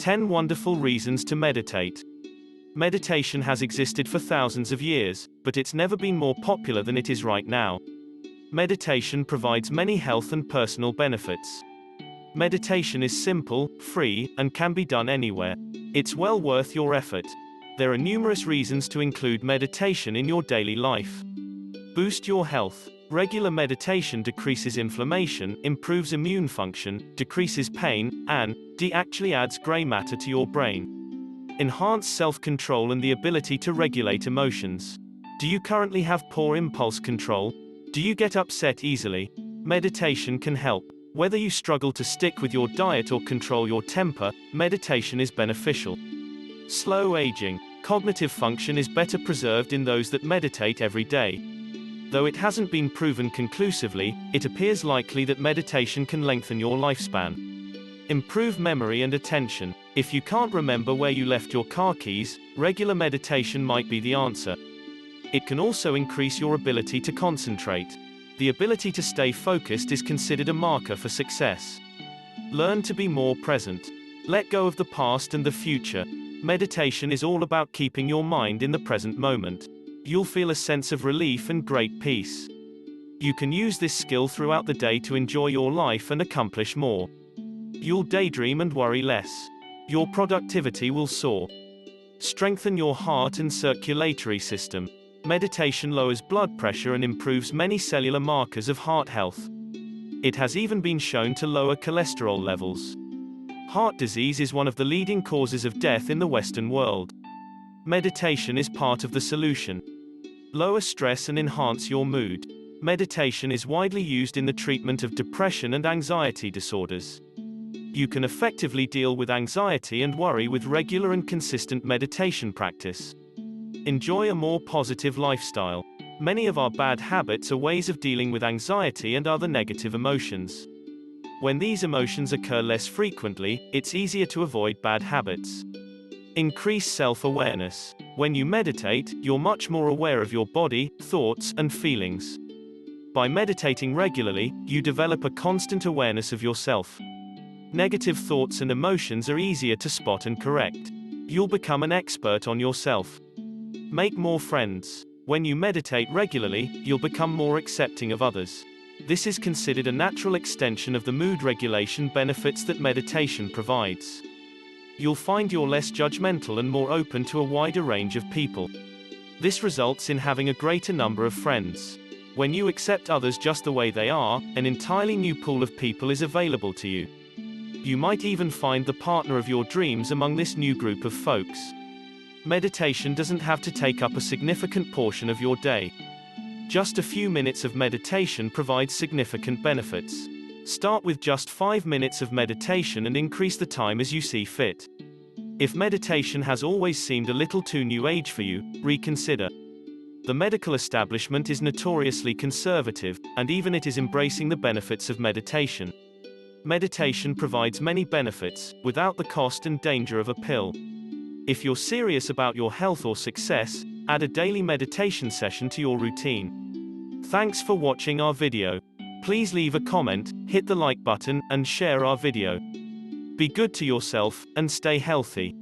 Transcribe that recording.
10 Wonderful Reasons to Meditate. Meditation has existed for thousands of years, but it's never been more popular than it is right now. Meditation provides many health and personal benefits. Meditation is simple, free, and can be done anywhere. It's well worth your effort. There are numerous reasons to include meditation in your daily life. Boost your health. Regular meditation decreases inflammation, improves immune function, decreases pain, and actually adds gray matter to your brain. Enhance self-control and the ability to regulate emotions. Do you currently have poor impulse control? Do you get upset easily? Meditation can help. Whether you struggle to stick with your diet or control your temper, meditation is beneficial. Slow aging. Cognitive function is better preserved in those that meditate every day. Though it hasn't been proven conclusively, it appears likely that meditation can lengthen your lifespan. Improve memory and attention. If you can't remember where you left your car keys, regular meditation might be the answer. It can also increase your ability to concentrate. The ability to stay focused is considered a marker for success. Learn to be more present. Let go of the past and the future. Meditation is all about keeping your mind in the present moment. You'll feel a sense of relief and great peace. You can use this skill throughout the day to enjoy your life and accomplish more. You'll daydream and worry less. Your productivity will soar. Strengthen your heart and circulatory system. Meditation lowers blood pressure and improves many cellular markers of heart health. It has even been shown to lower cholesterol levels. Heart disease is one of the leading causes of death in the Western world. Meditation is part of the solution. Lower stress and enhance your mood. Meditation is widely used in the treatment of depression and anxiety disorders. You can effectively deal with anxiety and worry with regular and consistent meditation practice. Enjoy a more positive lifestyle. Many of our bad habits are ways of dealing with anxiety and other negative emotions. When these emotions occur less frequently, it's easier to avoid bad habits. Increase self-awareness. When you meditate, you're much more aware of your body, thoughts, and feelings. By meditating regularly, you develop a constant awareness of yourself. Negative thoughts and emotions are easier to spot and correct. You'll become an expert on yourself. Make more friends. When you meditate regularly, you'll become more accepting of others. This is considered a natural extension of the mood regulation benefits that meditation provides. You'll find you're less judgmental and more open to a wider range of people. This results in having a greater number of friends. When you accept others just the way they are, an entirely new pool of people is available to you. You might even find the partner of your dreams among this new group of folks. Meditation doesn't have to take up a significant portion of your day. Just a few minutes of meditation provides significant benefits. Start with just 5 minutes of meditation and increase the time as you see fit. If meditation has always seemed a little too new age for you, reconsider. The medical establishment is notoriously conservative, and even it is embracing the benefits of meditation. Meditation provides many benefits, without the cost and danger of a pill. If you're serious about your health or success, add a daily meditation session to your routine. Thanks for watching our video. Please leave a comment, hit the like button, and share our video. Be good to yourself, and stay healthy.